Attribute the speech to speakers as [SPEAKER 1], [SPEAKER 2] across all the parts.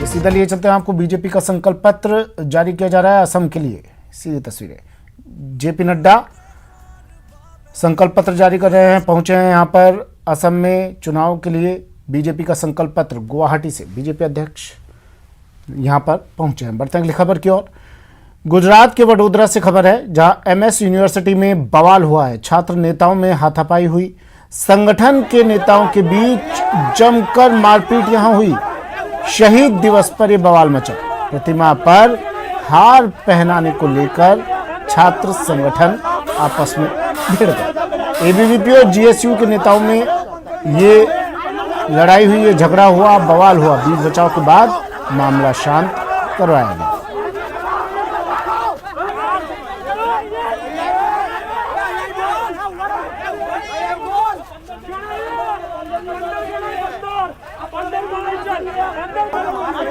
[SPEAKER 1] सीधा लिए चलते हैं आपको। बीजेपी का संकल्प पत्र जारी किया जा रहा है असम के लिए। सीधी तस्वीरें, जेपी नड्डा संकल्प पत्र जारी कर रहे हैं, पहुंचे हैं यहाँ पर असम में चुनाव के लिए। बीजेपी का संकल्प पत्र गुवाहाटी से बीजेपी अध्यक्ष यहाँ पर पहुंचे हैं। बढ़ते हैं अगली खबर की ओर। गुजरात के वडोदरा से खबर है, जहां एमएस यूनिवर्सिटी में बवाल हुआ है। छात्र नेताओं में हाथापाई हुई, संगठन के नेताओं के बीच जमकर मारपीट यहां हुई। शहीद दिवस पर यह बवाल मचा। प्रतिमा पर हार पहनाने को लेकर छात्र संगठन आपस में भिड़ गए। एबीवीपी और जीएसयू के नेताओं में ये लड़ाई हुई, ये झगड़ा हुआ, बवाल हुआ। बीच बचाव के बाद मामला शांत करवाया गया।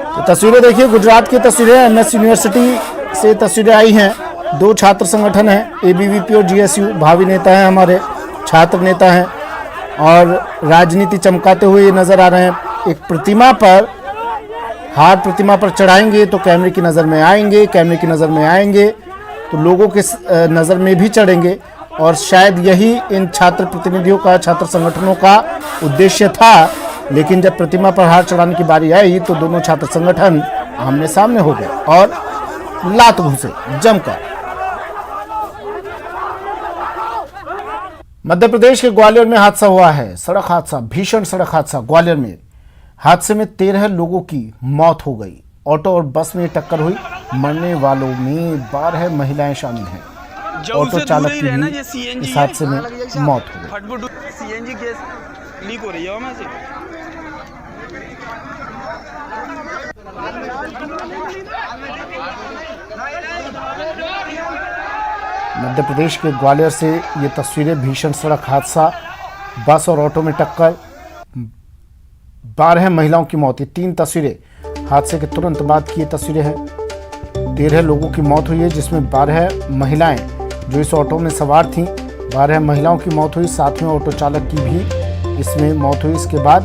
[SPEAKER 1] तो तस्वीरें देखिए, गुजरात की तस्वीरें, एमएस यूनिवर्सिटी से तस्वीरें आई हैं। दो छात्र संगठन हैं, एबीवीपी और जीएसयू। भावी नेता हैं हमारे, छात्र नेता हैं और राजनीति चमकाते हुए नजर आ रहे हैं। एक प्रतिमा पर, हार प्रतिमा पर चढ़ाएंगे तो कैमरे की नज़र में आएंगे, कैमरे की नज़र में आएंगे तो लोगों के नज़र में भी चढ़ेंगे। और शायद यही इन छात्र प्रतिनिधियों का, छात्र संगठनों का उद्देश्य था। लेकिन जब प्रतिमा पर हार चढ़ाने की बारी आई तो दोनों छात्र संगठन आमने सामने हो गए और लात घुसे जमकर। मध्य प्रदेश के ग्वालियर में हादसा हुआ है, सड़क हादसा, भीषण सड़क हादसा ग्वालियर में। हादसे में 13 लोगों की मौत हो गई। ऑटो और बस में टक्कर हुई। मरने वालों में 12 महिलाएं शामिल हैं। ऑटो चालक की भी इस हादसे में मौत हो गई।
[SPEAKER 2] सीएनजी गैस लीक हो रही है वहां से।
[SPEAKER 1] मध्य प्रदेश के ग्वालियर से ये तस्वीरें, भीषण सड़क हादसा, बस और ऑटो में टक्कर, 12 महिलाओं की मौत। ये 3 तस्वीरें हादसे के तुरंत बाद की ये तस्वीरें हैं। 13 लोगों की मौत हुई है, जिसमें 12 महिलाएं जो इस ऑटो में सवार थीं। 12 महिलाओं की मौत हुई, साथ में ऑटो चालक की भी इसमें मौत हुई। इसके बाद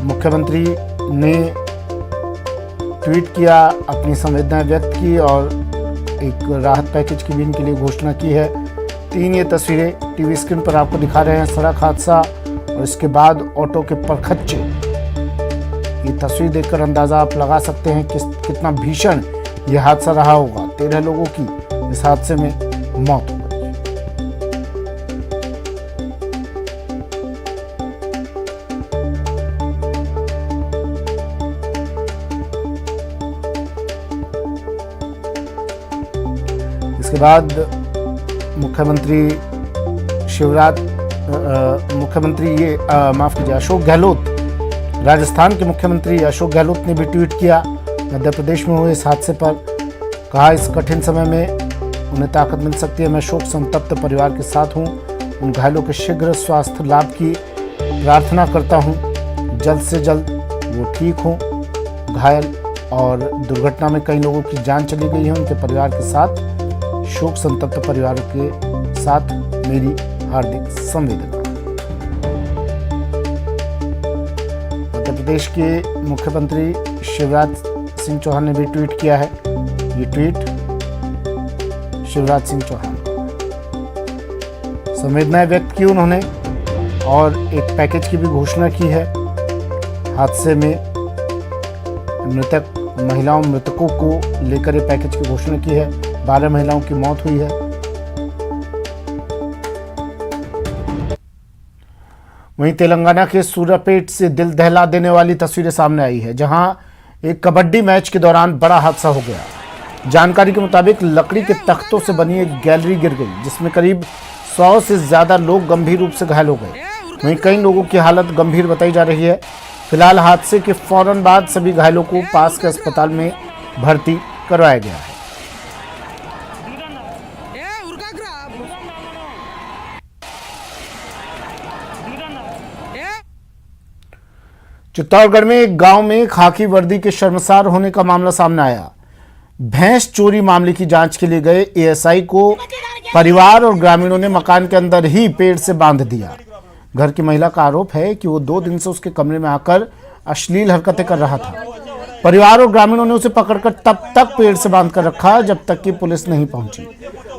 [SPEAKER 1] मुख्यमंत्री ने ट्वीट किया, अपनी संवेदनाएं व्यक्त की और एक राहत पैकेज की भी इनके लिए घोषणा की है। 3 ये तस्वीरें टीवी स्क्रीन पर आपको दिखा रहे हैं, सड़क हादसा और इसके बाद ऑटो के परखच्चे। ये तस्वीर देखकर अंदाजा आप लगा सकते हैं कि कितना भीषण यह हादसा रहा होगा। 13 लोगों की इस हादसे में मौत हो गई। इसके बाद अशोक गहलोत, राजस्थान के मुख्यमंत्री अशोक गहलोत ने भी ट्वीट किया मध्य प्रदेश में हुए इस हादसे पर। कहा, इस कठिन समय में उन्हें ताकत मिल सकती है। मैं शोक संतप्त परिवार के साथ हूं। उन घायलों के शीघ्र स्वास्थ्य लाभ की प्रार्थना करता हूं। जल्द से जल्द वो ठीक हों। घायल और दुर्घटना में कई लोगों की जान चली गई है। उनके परिवार के साथ, शोक संतप्त परिवारों के साथ मेरी हार्दिक संवेदना। मध्य प्रदेश के मुख्यमंत्री शिवराज सिंह चौहान ने भी ट्वीट किया है। ये ट्वीट शिवराज सिंह चौहान, संवेदनाएं व्यक्त की उन्होंने और एक पैकेज की भी घोषणा की है। हादसे में मृतकों को लेकर ये पैकेज की घोषणा की है। 12 महिलाओं की मौत हुई है। वहीं तेलंगाना के सूर्यापेट से दिल दहला देने वाली तस्वीरें सामने आई है, जहां एक कबड्डी मैच के दौरान बड़ा हादसा हो गया। जानकारी के मुताबिक लकड़ी के तख्तों से बनी एक गैलरी गिर गई, जिसमें करीब 100 से ज्यादा लोग गंभीर रूप से घायल हो गए। वहीं कई लोगों की हालत गंभीर बताई जा रही है। फिलहाल हादसे के फौरन बाद सभी घायलों को पास के अस्पताल में भर्ती करवाया गया है। चित्तौड़गढ़ में एक गांव में खाकी वर्दी के शर्मसार होने का मामला सामने आया। भैंस चोरी मामले की जांच के लिए गए एएसआई को परिवार और ग्रामीणों ने मकान के अंदर ही पेड़ से बांध दिया। घर की महिला का आरोप है कि वो 2 दिन से उसके कमरे में आकर अश्लील हरकतें कर रहा था। परिवार और ग्रामीणों ने उसे पकड़कर तब तक पेड़ से बांधकर रखा जब तक कि पुलिस नहीं पहुंची।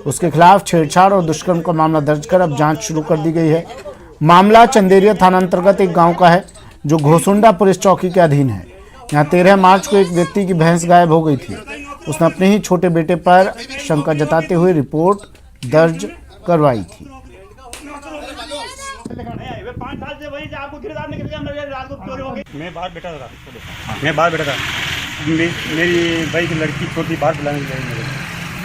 [SPEAKER 1] उसके खिलाफ छेड़छाड़ और दुष्कर्म का मामला दर्ज कर अब जांच शुरू कर दी गई है। मामला चंदेरिया थाना अंतर्गत एक गांव का है जो घोसुंडा पुलिस चौकी के अधीन है। यहाँ 13 मार्च को एक व्यक्ति की भैंस गायब हो गई थी। उसने अपने ही छोटे बेटे पर शंका जताते हुए रिपोर्ट दर्ज करवाई थी।
[SPEAKER 3] मैं बाहर बैठा था मेरी भाई की लड़की छोटी बाहर बुलाने गई मेरे,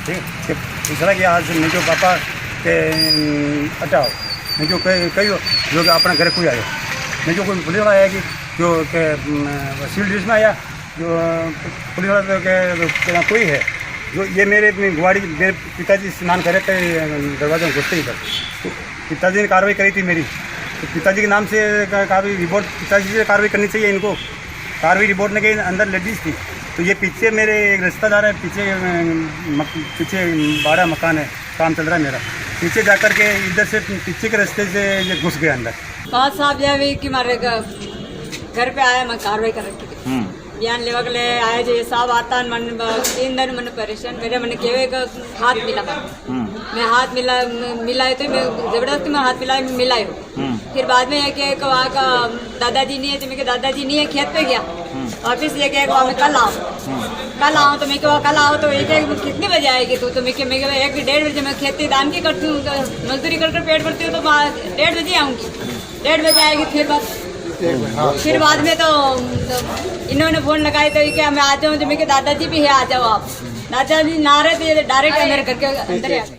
[SPEAKER 3] ठीक है। दूसरा कि आज मैं जो पापा के हटाओ मैं जो कही जो कि अपना घर कोई आया मैं जो कोई पुलिस वाला आया कि जो के सिविल ड्रेस में आया जो पुलिस वाला तो के कोई है जो ये मेरे गाड़ी मेरे पिताजी स्नान करे थे दरवाजे में घुसते ही पर तो पिताजी ने कार्रवाई करी थी मेरी, तो पिताजी के नाम से कार्रवाई रिपोर्ट पिताजी से कार्रवाई करनी चाहिए इनको। कार्रवाई रिपोर्ट में गई अंदर लेडीज़ थी, तो ये पीछे मेरे एक रिश्तेदार है पीछे 12 मकान है, काम चल रहा है मेरा, पीछे जाकर के इधर से पीछे के रास्ते से ये घुस गए अंदर।
[SPEAKER 4] बात साहब यह कि मारे घर पे आया मैं कार्रवाई कर रखी थी बयान लेवा के लिए आया जो साहब आता मन 3 दिन मैंने परेशान करे मैंने केवे का हाथ मिला मैं हाथ मिलाए तो मैं जबरदस्ती में हाथ मिलाए फिर बाद में एक वहाँ का दादाजी नहीं है तो मैं दादाजी नहीं है खेत पे गया ऑफिस ये क्या वहाँ में कल आओ तो मैं कल आओ तो एक कितने बजे आएगी तू तो मैं 1-1:30 बजे मैं खेती दान की करती हूँ मजदूरी कर पेट भरती हूँ तो 1:30 बजे आऊँगी 1:30 बजे आएगी फिर बाद में तो इन्होंने फोन लगाए तो क्या मैं आ जाऊँ तो मैं दादाजी भी है आ जाओ आप दादाजी ना रहे तो ये डायरेक्ट अंदर करके अंदर आ गए।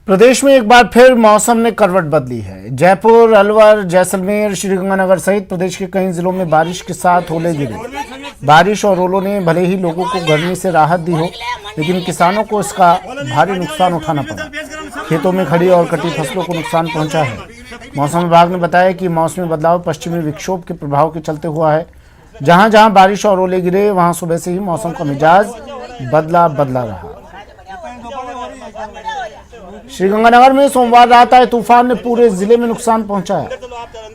[SPEAKER 1] प्रदेश में एक बार फिर मौसम ने करवट बदली है। जयपुर, अलवर, जैसलमेर, श्रीगंगानगर सहित प्रदेश के कई जिलों में बारिश के साथ ओले गिरे। बारिश और ओलों ने भले ही लोगों को गर्मी से राहत दी हो, लेकिन किसानों को इसका भारी नुकसान उठाना पड़ा। खेतों में खड़ी और कटी फसलों को नुकसान पहुंचा है। मौसम विभाग ने बताया कि मौसमी बदलाव पश्चिमी विक्षोभ के प्रभाव के चलते हुआ है। जहां जहां बारिश और ओले गिरे वहां सुबह से ही मौसम का मिजाज बदला रहा। श्रीगंगानगर में सोमवार रात आए तूफान ने पूरे जिले में नुकसान पहुंचाया।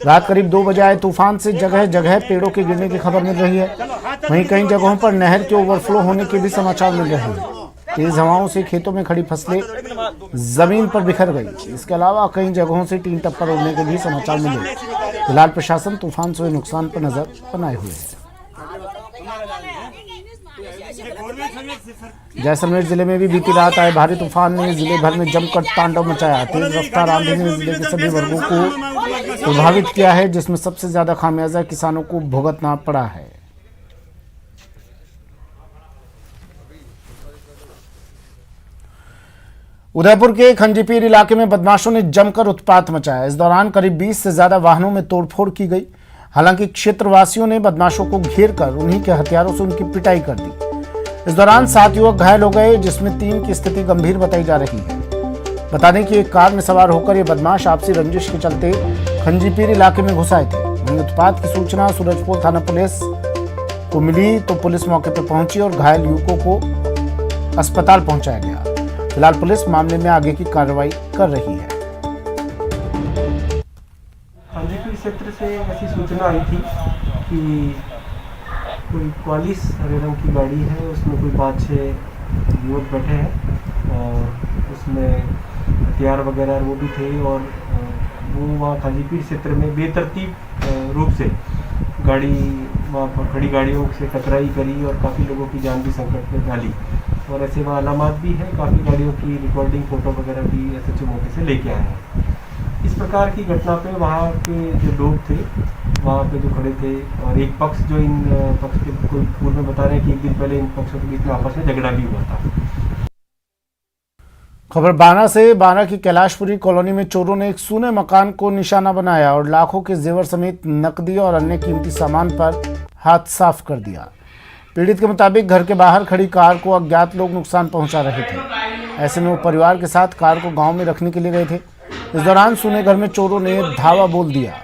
[SPEAKER 1] रात करीब 2 बजे आए तूफान से जगह जगह पेड़ों के गिरने की खबर मिल रही है। वहीं कई जगहों पर नहर के ओवरफ्लो होने के भी समाचार मिल रहे हैं। तेज हवाओं से खेतों में खड़ी फसलें जमीन पर बिखर गई। इसके अलावा कई जगहों से टीन टप्पर उड़ने के भी समाचार मिले। फिलहाल प्रशासन तूफान से हुए नुकसान पर नजर बनाए हुए है। जैसलमेर जिले में भी बीती रात आए भारी तूफान ने जिले भर में जमकर तांडव मचाया। तेज रफ्तार आंधी ने जिले के सभी वर्गों को प्रभावित किया है, जिसमें सबसे ज्यादा खामियाजा किसानों को भुगतना पड़ा है। उदयपुर के खंजीपीर इलाके में बदमाशों ने जमकर उत्पात मचाया। इस दौरान करीब 20 से ज्यादा वाहनों में तोड़फोड़ की गई। हालांकि क्षेत्रवासियों ने बदमाशों को घेर कर उन्हीं के हथियारों से उनकी पिटाई कर दी। इस दौरान 7 युवक घायल हो गए, जिसमें 3 की स्थिति गंभीर बताई जा रही है। बता दें कि एक कार में सवार होकर ये बदमाश आपसी रंजिश के चलते खंजीपीर इलाके में घुस आए थे। वहीं उत्पात की सूचना सूरजपुर थाना पुलिस को मिली तो पुलिस मौके पर पहुंची और घायल युवकों को अस्पताल पहुंचाया गया। फिलहाल पुलिस मामले में आगे की कार्रवाई कर रही है।
[SPEAKER 5] खंजीपीर क्षेत्र से ऐसी सूचना आई थी कि कोई 44 हरे रंग की गाड़ी है, उसमें कोई 5-6 युवक बैठे हैं और उसमें हथियार वगैरह वो भी थे और वो वहाँ खंजीपीर क्षेत्र में बेतरतीब रूप से गाड़ी वहाँ पर खड़ी गाड़ियों से टकराई करी और काफ़ी लोगों की जान भी संकट में डाली। और ऐसे वहाँ अलामत भी है, काफ़ी गाड़ियों की रिकॉर्डिंग फ़ोटो वगैरह भी SHO मौके से लेके आए हैं। इस प्रकार की घटना पे वहाँ के जो लोग थे वहाँ पे जो खड़े थे और एक पक्ष जो इन पक्ष के कोई पूर्व में बता रहे हैं कि एक दिन पहले इन पक्षों के बीच में आपस में झगड़ा भी हुआ था।
[SPEAKER 1] खबर बाना से। बाना की कैलाशपुरी कॉलोनी में चोरों ने एक सूने मकान को निशाना बनाया और लाखों के जेवर समेत नकदी और अन्य कीमती सामान पर हाथ साफ कर दिया। पीड़ित के मुताबिक घर के बाहर खड़ी कार को अज्ञात लोग नुकसान पहुंचा रहे थे। ऐसे में वो परिवार के साथ कार को गांव में रखने के लिए गए थे। इस दौरान सूने घर में चोरों ने धावा बोल दिया।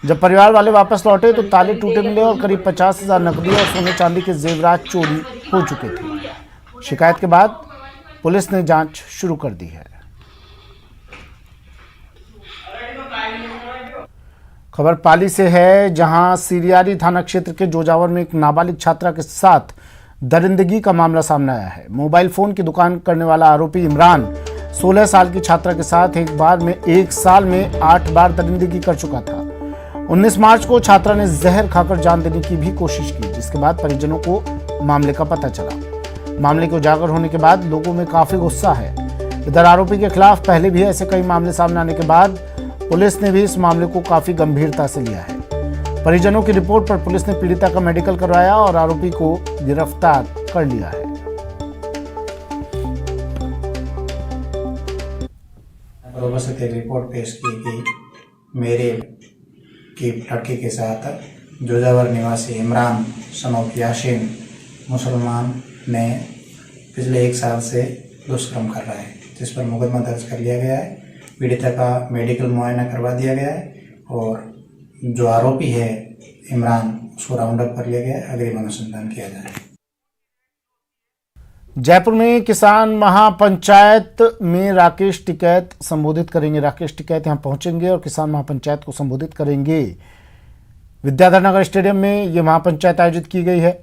[SPEAKER 1] जब परिवार वाले वापस लौटे तो ताले टूटे मिले और करीब 50,000 नकदी और सोने चांदी के जेवरात चोरी हो चुके थे। शिकायत के बाद पुलिस ने जांच शुरू कर दी है। खबर पाली से है, जहां सिरियारी थाना क्षेत्र के जोजावर में एक नाबालिग छात्रा के साथ दरिंदगी का मामला सामने आया है। मोबाइल फोन की दुकान करने वाला आरोपी इमरान 16 साल की छात्रा के साथ एक साल में 8 बार दरिंदगी कर चुका था। 19 मार्च को छात्रा ने जहर खाकर जान देने की भी कोशिश की, जिसके बाद परिजनों को मामले का पता चला। मामले के उजागर होने के बाद लोगों में काफी गुस्सा है। इधर आरोपी के खिलाफ पहले भी ऐसे कई मामले सामने आने के बाद पुलिस ने भी इस मामले को काफी गंभीरता से लिया है। परिजनों की रिपोर्ट पर पुलिस ने पीड़िता का मेडिकल करवाया और आरोपी को गिरफ्तार कर लिया है।
[SPEAKER 6] बरोबर से एक रिपोर्ट पेश की कि मेरे की लड़की के साथ जोजावर निवासी इमरान सनोफ यासीन मुसलमान ने पिछले 1 साल से दुष्कर्म कर रहा है, जिस पर मुकदमा दर्ज कर लिया गया है। पीड़िता का मेडिकल मुआयना करवा दिया गया है और जो आरोपी है इमरान उसको राउंड अप कर लिया गया है। अग्रिम अनुसंधान किया जा रहा है।
[SPEAKER 1] जयपुर में किसान महापंचायत में राकेश टिकैत संबोधित करेंगे। राकेश टिकैत यहां पहुंचेंगे और किसान महापंचायत को संबोधित करेंगे। विद्याधर नगर स्टेडियम में यह महापंचायत आयोजित की गई है।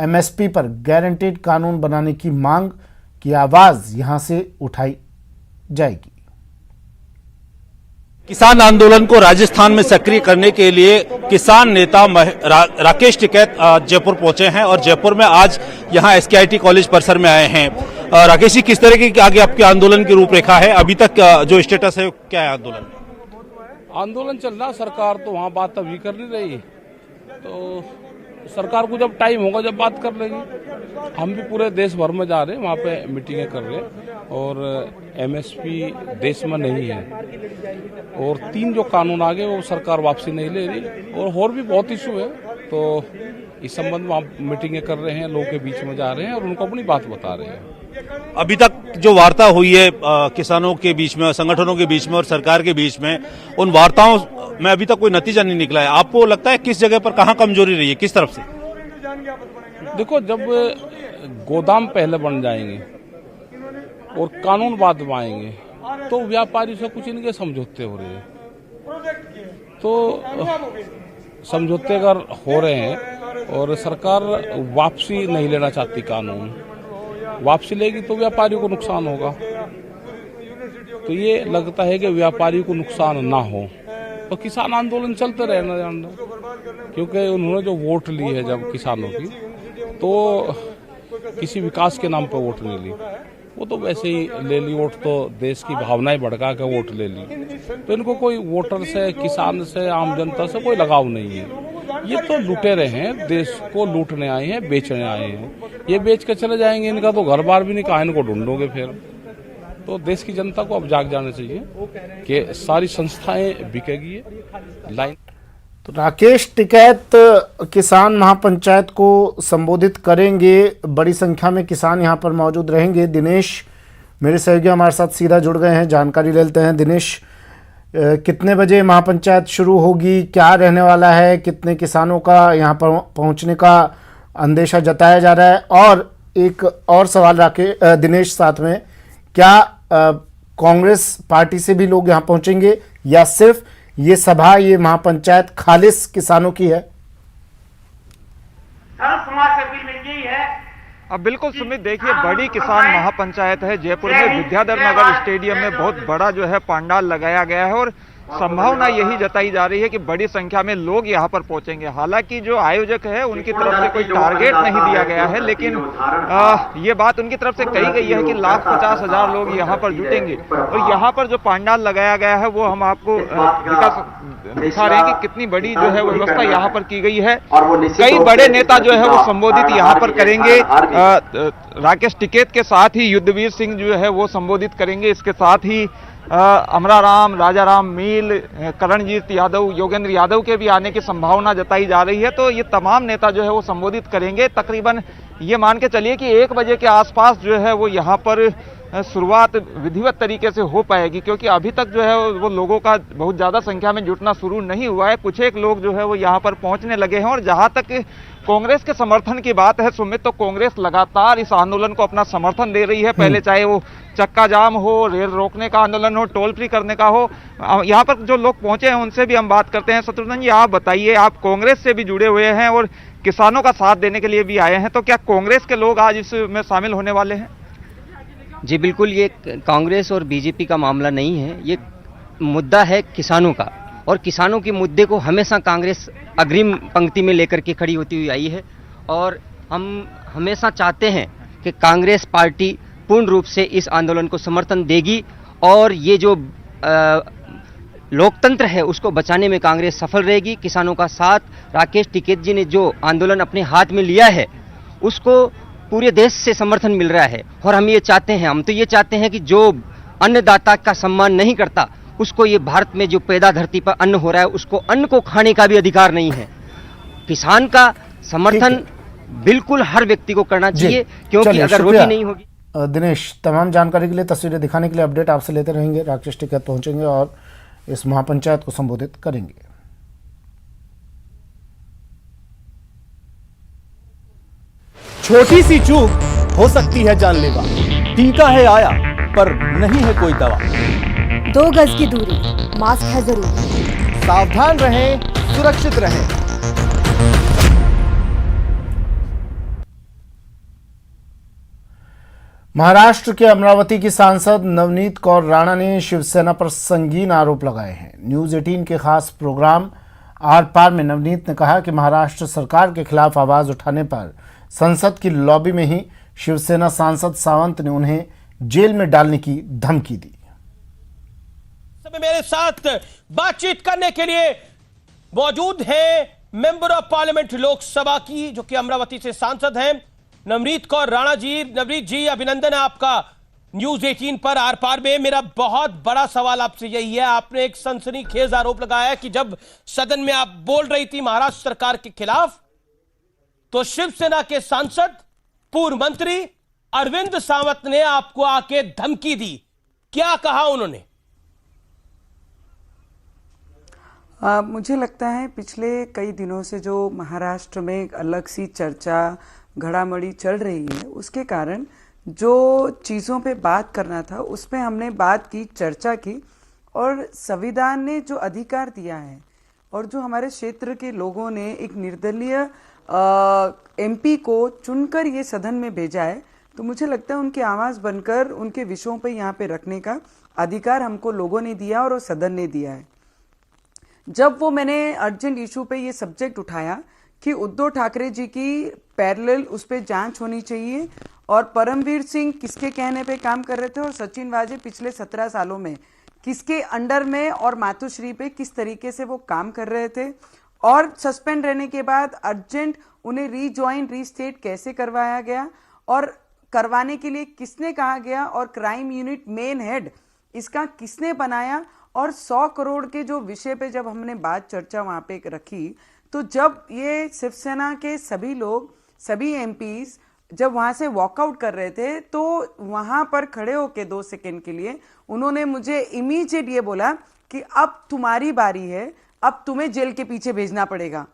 [SPEAKER 1] एमएसपी पर गारंटेड कानून बनाने की मांग की आवाज यहां से उठाई जाएगी।
[SPEAKER 7] किसान आंदोलन को राजस्थान में सक्रिय करने के लिए किसान नेता राकेश टिकैत जयपुर पहुंचे हैं और जयपुर में आज यहां एसकेआईटी कॉलेज परिसर में आए हैं। राकेश जी, किस तरह की आगे आपके आंदोलन की रूपरेखा है? अभी तक जो स्टेटस है क्या है आंदोलन?
[SPEAKER 8] आंदोलन चल रहा, सरकार तो वहाँ बात अभी कर नहीं रही, तो सरकार को जब टाइम होगा जब बात कर लेंगे। हम भी पूरे देश भर में जा रहे हैं, वहाँ पे मीटिंगें कर रहे हैं और एमएसपी देश में नहीं है और 3 जो कानून आ गए वो सरकार वापसी नहीं ले रही और भी बहुत इशू है। तो इस संबंध में आप मीटिंगें कर रहे हैं, लोगों के बीच में जा रहे हैं और उनको अपनी बात बता रहे हैं।
[SPEAKER 7] अभी तक जो वार्ता हुई है किसानों के बीच में, संगठनों के बीच में और सरकार के बीच में, उन वार्ताओं में अभी तक कोई नतीजा नहीं निकला है। आपको लगता है किस जगह पर कहाँ कमजोरी रही है, किस तरफ से?
[SPEAKER 8] देखो, जब गोदाम पहले बन जाएंगे और कानून बाद में आएंगे तो व्यापारी से कुछ इनके समझौते हो रहे हैं, तो समझौते अगर हो रहे हैं और सरकार वापसी नहीं लेना चाहती, कानून वापसी लेगी तो व्यापारी को नुकसान होगा। तो ये लगता है कि व्यापारी को नुकसान ना हो तो किसान आंदोलन चलते रहना जानना, क्योंकि उन्होंने जो वोट ली है जब किसानों की, तो किसी विकास के नाम पर वोट नहीं ली, वो तो वैसे ही ले ली वोट, तो देश की भावनाएं भड़का के वोट ले ली। तो इनको कोई वोटर से, किसान से, आम जनता से कोई लगाव नहीं है। ये तो लुटेरे हैं, देश को लूटने आए हैं, बेचने आए हैं। ये बेच के चले जाएंगे, इनका तो घर बार भी नहीं, कहाँ इनको ढूंढोगे फिर? तो देश की जनता को अब जाग जाना चाहिए कि सारी संस्थाएं बिकेगी लाइन।
[SPEAKER 1] तो राकेश टिकैत किसान महापंचायत को संबोधित करेंगे। बड़ी संख्या में किसान यहां पर मौजूद रहेंगे। दिनेश मेरे सहयोगी हमारे साथ सीधा जुड़ गए हैं, जानकारी ले लेते हैं। दिनेश, कितने बजे महापंचायत शुरू होगी, क्या रहने वाला है, कितने किसानों का यहां पर पहुंचने का अंदेशा जताया जा रहा है? और एक और सवाल दिनेश साथ में, क्या कांग्रेस पार्टी से भी लोग यहां पहुंचेंगे या सिर्फ ये सभा, ये महापंचायत खालिस किसानों की है?
[SPEAKER 9] समाज से अपील यही है।
[SPEAKER 10] अब बिल्कुल सुमित, देखिए, बड़ी किसान महापंचायत है जयपुर में। विद्याधर नगर स्टेडियम में बहुत बड़ा जो है पंडाल लगाया गया है और संभावना यही जताई जा रही है कि बड़ी संख्या में लोग यहाँ पर पहुंचेंगे। हालांकि जो आयोजक है उनकी तरफ से कोई टारगेट नहीं दिया गया है, लेकिन ये बात उनकी तरफ से कही गई है कि 1,50,000 लोग यहाँ पर जुटेंगे। और यहाँ पर जो पंडाल लगाया गया है वो हम आपको दिखा रहे हैं कि कितनी बड़ी जो है व्यवस्था यहाँ पर की गई है। कई बड़े नेता जो है वो संबोधित यहाँ पर करेंगे। राकेश टिकैत के साथ ही युद्धवीर सिंह जो है वो संबोधित करेंगे। इसके साथ ही अमराराम, राजाराम मील, करणजीत यादव, योगेंद्र यादव के भी आने की संभावना जताई जा रही है। तो ये तमाम नेता जो है वो संबोधित करेंगे। तकरीबन ये मान के चलिए कि 1 बजे के आसपास जो है वो यहाँ पर शुरुआत विधिवत तरीके से हो पाएगी, क्योंकि अभी तक जो है वो लोगों का बहुत ज़्यादा संख्या में जुटना शुरू नहीं हुआ है। कुछ एक लोग जो है वो यहाँ पर पहुँचने लगे हैं। और जहाँ तक कांग्रेस के समर्थन की बात है सुमित, तो कांग्रेस लगातार इस आंदोलन को अपना समर्थन दे रही है। पहले चाहे वो चक्का जाम हो, रेल रोकने का आंदोलन हो, टोल फ्री करने का हो। यहाँ पर जो लोग पहुंचे हैं उनसे भी हम बात करते हैं। शत्रुघ्न जी, आप बताइए, आप कांग्रेस से भी जुड़े हुए हैं और किसानों का साथ देने के लिए भी आए हैं, तो क्या कांग्रेस के लोग आज इसमें शामिल होने वाले हैं?
[SPEAKER 11] जी बिल्कुल, ये कांग्रेस और बीजेपी का मामला नहीं है, ये मुद्दा है किसानों का। और किसानों के मुद्दे को हमेशा कांग्रेस अग्रिम पंक्ति में लेकर के खड़ी होती हुई आई है। और हम हमेशा चाहते हैं कि कांग्रेस पार्टी पूर्ण रूप से इस आंदोलन को समर्थन देगी और ये जो लोकतंत्र है उसको बचाने में कांग्रेस सफल रहेगी। किसानों का साथ राकेश टिकैत जी ने जो आंदोलन अपने हाथ में लिया है उसको पूरे देश से समर्थन मिल रहा है। और हम तो ये चाहते हैं कि जो अन्नदाता का सम्मान नहीं करता उसको, ये भारत में जो पैदा धरती पर अन्न हो रहा है उसको अन्न को खाने का भी अधिकार नहीं है। किसान का समर्थन बिल्कुल हर व्यक्ति को करना चाहिए, क्योंकि अगर रोटी नहीं होगी।
[SPEAKER 1] दिनेश, तमाम जानकारी के लिए, तस्वीरें दिखाने के लिए अपडेट आपसे लेते रहेंगे। राकेश टिकैत पहुंचेंगे और इस महापंचायत को संबोधित करेंगे।
[SPEAKER 12] छोटी सी चूक हो सकती है जानलेवा। टीका है आया पर नहीं है कोई दवा।
[SPEAKER 13] 2 गज की दूरी, मास्क है जरूरी।
[SPEAKER 12] सावधान रहें, सुरक्षित रहें।
[SPEAKER 1] महाराष्ट्र के अमरावती की सांसद नवनीत कौर राणा ने शिवसेना पर संगीन आरोप लगाए हैं। न्यूज़ 18 के खास प्रोग्राम आर पार में नवनीत ने कहा कि महाराष्ट्र सरकार के खिलाफ आवाज उठाने पर संसद की लॉबी में ही शिवसेना सांसद सावंत ने उन्हें जेल में डालने की धमकी दी।
[SPEAKER 14] मेरे साथ बातचीत करने के लिए मौजूद हैं मेंबर ऑफ पार्लियामेंट लोकसभा की, जो कि अमरावती से सांसद हैं, नवनीत कौर राणा जी। नवनीत जी, अभिनंदन है आपका न्यूज 18 पर आर पार में। मेरा बहुत बड़ा सवाल आपसे यही है, आपने एक सनसनीखेज आरोप लगाया कि जब सदन में आप बोल रही थी महाराष्ट्र सरकार के खिलाफ, तो शिवसेना के सांसद पूर्व मंत्री अरविंद सावंत ने आपको आके धमकी दी। क्या कहा उन्होंने?
[SPEAKER 15] मुझे लगता है पिछले कई दिनों से जो महाराष्ट्र में एक अलग सी चर्चा घड़ामड़ी चल रही है, उसके कारण जो चीज़ों पे बात करना था उस पे हमने बात की, चर्चा की। और संविधान ने जो अधिकार दिया है और जो हमारे क्षेत्र के लोगों ने एक निर्दलीय एमपी को चुनकर ये सदन में भेजा है, तो मुझे लगता है उनकी आवाज़ बनकर उनके विषयों पे यहाँ पे रखने का अधिकार हमको लोगों ने दिया और सदन ने दिया है। जब वो मैंने अर्जेंट इशू पे ये सब्जेक्ट उठाया कि उद्धव ठाकरे जी की पैरेलल उस पर जांच होनी चाहिए और परमवीर सिंह किसके कहने पे काम कर रहे थे और सचिन वाजे पिछले 17 सालों में किसके अंडर में और मातुश्री पे किस तरीके से वो काम कर रहे थे, और सस्पेंड रहने के बाद अर्जेंट उन्हें रीजॉइन रीस्टेट कैसे करवाया गया और करवाने के लिए किसने कहा गया, और क्राइम यूनिट मेन हेड इसका किसने बनाया, और 100 करोड़ के जो विषय पे जब हमने बात चर्चा वहाँ पे रखी, तो जब ये शिवसेना के सभी लोग, सभी एमपीज जब वहाँ से वॉकआउट कर रहे थे, तो वहाँ पर खड़े होके 2 सेकंड के लिए उन्होंने मुझे इमीडिएट ये बोला कि अब तुम्हारी बारी है, अब तुम्हें जेल के पीछे भेजना पड़ेगा।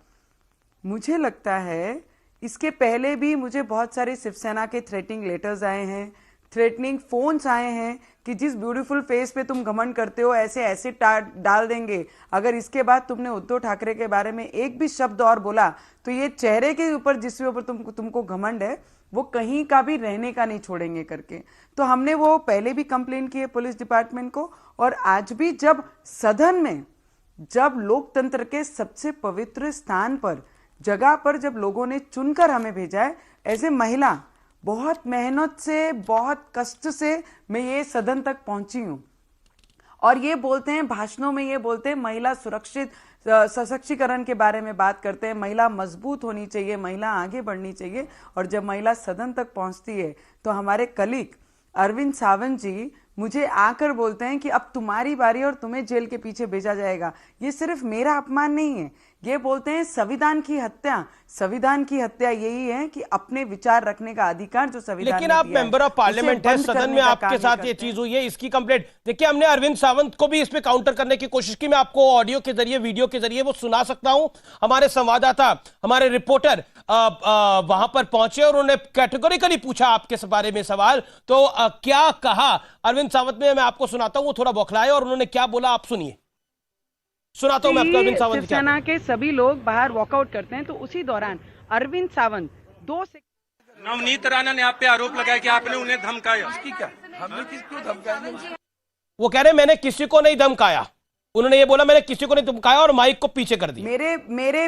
[SPEAKER 15] मुझे लगता है इसके पहले भी मुझे बहुत सारे शिवसेना के थ्रेटनिंग लेटर्स आए हैं, थ्रेटनिंग फोन्स आए हैं कि जिस ब्यूटीफुल फेस पे तुम घमंड करते हो ऐसे ऐसे डाल देंगे, अगर इसके बाद तुमने उद्धव ठाकरे के बारे में एक भी शब्द और बोला तो ये चेहरे के ऊपर जिसके ऊपर तुमको घमंड है वो कहीं का भी रहने का नहीं छोड़ेंगे करके। तो हमने वो पहले भी कंप्लेन की है पुलिस डिपार्टमेंट को, और आज भी जब सदन में, जब लोकतंत्र के सबसे पवित्र स्थान पर, जगह पर जब लोगों ने चुनकर हमें भेजा है, ऐसे महिला बहुत मेहनत से, बहुत कष्ट से मैं ये सदन तक पहुंची हूं, और ये बोलते हैं भाषणों में, ये बोलते हैं महिला सुरक्षित सशक्तिकरण के बारे में बात करते हैं, महिला मजबूत होनी चाहिए, महिला आगे बढ़नी चाहिए, और जब महिला सदन तक पहुंचती है तो हमारे कलीग अरविंद सावंत जी मुझे आकर बोलते हैं कि अब तुम्हारी बारी और तुम्हें जेल के पीछे भेजा जाएगा। ये सिर्फ मेरा अपमान नहीं है, ये बोलते हैं संविधान की हत्या। संविधान की हत्या यही है कि अपने विचार रखने का अधिकार जो संविधान
[SPEAKER 14] लेकिन
[SPEAKER 15] ने
[SPEAKER 14] आप
[SPEAKER 15] दिया है,
[SPEAKER 14] मेंबर ऑफ पार्लियामेंट है,
[SPEAKER 15] उसे बंद
[SPEAKER 14] सदन
[SPEAKER 15] करने
[SPEAKER 14] में
[SPEAKER 15] का
[SPEAKER 14] आपके
[SPEAKER 15] काम
[SPEAKER 14] साथ
[SPEAKER 15] करते
[SPEAKER 14] ये
[SPEAKER 15] हैं।
[SPEAKER 14] चीज हुई है, इसकी कंप्लेंट देखिए, हमने अरविंद सावंत को भी इस पे काउंटर करने की कोशिश की। मैं आपको ऑडियो के जरिए, वीडियो के जरिए वो सुना सकता हूं। हमारे संवाददाता, हमारे रिपोर्टर वहां पर पहुंचे और उन्होंने कैटेगोरिकली पूछा आपके बारे में सवाल। तो क्या कहा अरविंद सावंत ने, मैं आपको सुनाता हूं। वो थोड़ा बौखलाए और उन्होंने क्या बोला, आप सुनिए। सुनाता हूं मैं आपको अरविंद सावंत क्या
[SPEAKER 16] शिवसेना के सभी लोग बाहर वॉकआउट करते हैं, तो उसी दौरान अरविंद सावंत 2 सेकंड।
[SPEAKER 17] नवनीत राणा ने आप पे आरोप लगाया कि आपने उन्हें धमकाया।
[SPEAKER 16] क्या हमने किसको धमकाया?
[SPEAKER 14] वो कह रहे मैंने किसी को नहीं धमकाया। उन्होंने ये बोला मैंने किसी को नहीं धमकाया और माइक को पीछे कर दिया।
[SPEAKER 15] मेरे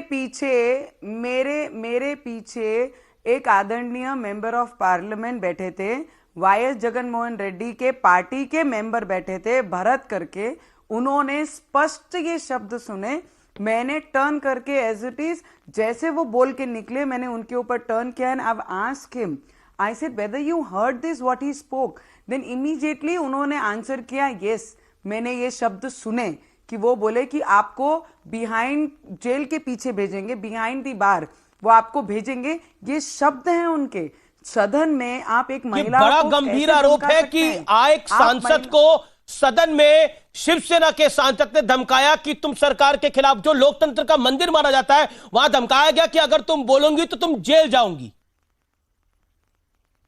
[SPEAKER 15] पीछे एक आदरणीय मेंबर ऑफ पार्लियामेंट बैठे थे, वाईएस जगनमोहन रेड्डी के पार्टी के मेंबर बैठे थे, भरत करके। उन्होंने स्पष्ट ये शब्द सुने, मैंने टर्न करके एज इट इज जैसे वो बोल के निकले, मैंने उनके ऊपर टर्न किया and I asked him, I said whether you heard this what he spoke. Then immediately उन्होंने आंसर किया, यस मैंने ये शब्द सुने कि वो बोले कि आपको बिहाइंड जेल के पीछे भेजेंगे, बिहाइंड दी बार वो आपको भेजेंगे। ये शब्द हैं उनके। सदन में आप एक महिला
[SPEAKER 14] बड़ा गंभीर आरोप है कि एक सांसद को सदन में शिवसेना के सांसद ने धमकाया कि तुम सरकार के खिलाफ, जो लोकतंत्र का मंदिर माना जाता है, वहां धमकाया गया कि अगर तुम बोलोगी तो तुम जेल जाओगी।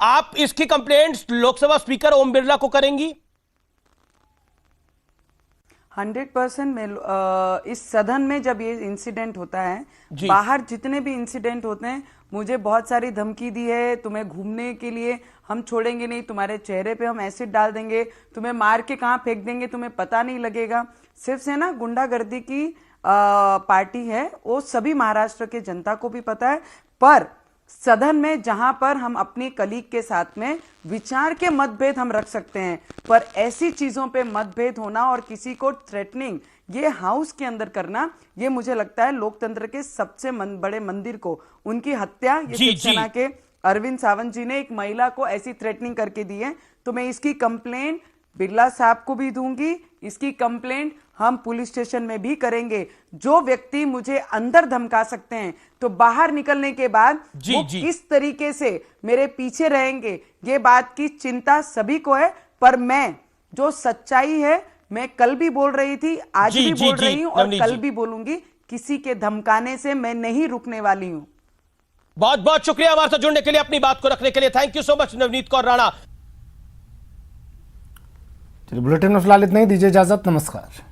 [SPEAKER 14] आप इसकी कंप्लेंट लोकसभा स्पीकर ओम बिरला को करेंगी?
[SPEAKER 15] 100% में इस सदन में जब ये इंसिडेंट होता है, बाहर जितने भी इंसिडेंट होते हैं, मुझे बहुत सारी धमकी दी है, तुम्हें घूमने के लिए हम छोड़ेंगे नहीं, तुम्हारे चेहरे पे हम एसिड डाल देंगे, तुम्हें मार के कहां फेंक देंगे तुम्हें पता नहीं लगेगा। शिवसेना गुंडागर्दी की पार्टी है, वो सभी महाराष्ट्र के जनता को भी पता है। पर सदन में जहां पर हम अपनी कलीग के साथ में विचार के मतभेद हम रख सकते हैं, पर ऐसी चीजों पे मतभेद होना और किसी को थ्रेटनिंग ये हाउस के अंदर करना, ये मुझे लगता है लोकतंत्र के सबसे बड़े मंदिर को, उनकी हत्या ये शिवसेना के अरविंद सावंत जी ने एक महिला को ऐसी थ्रेटनिंग करके दी है। तो मैं इसकी कंप्लेंट बिरला साहब को भी दूंगी, इसकी कंप्लेंट हम पुलिस स्टेशन में भी करेंगे। जो व्यक्ति मुझे अंदर धमका सकते हैं, तो बाहर निकलने के बाद वो किस तरीके से मेरे पीछे रहेंगे, ये बात की चिंता सभी को है। पर मैं जो सच्चाई है, मैं कल भी बोल रही थी, आज भी बोल रही हूं और कल भी बोलूंगी, किसी के धमकाने से मैं नहीं रुकने वाली हूं।
[SPEAKER 14] बहुत बहुत शुक्रिया हमारे साथ जुड़ने के लिए, अपनी बात को रखने के लिए। Thank you so much Navneet Kaur Rana.
[SPEAKER 1] चलिए बुलेटिन में फिलहाल इतना ही, दीजिए इजाजत, नमस्कार।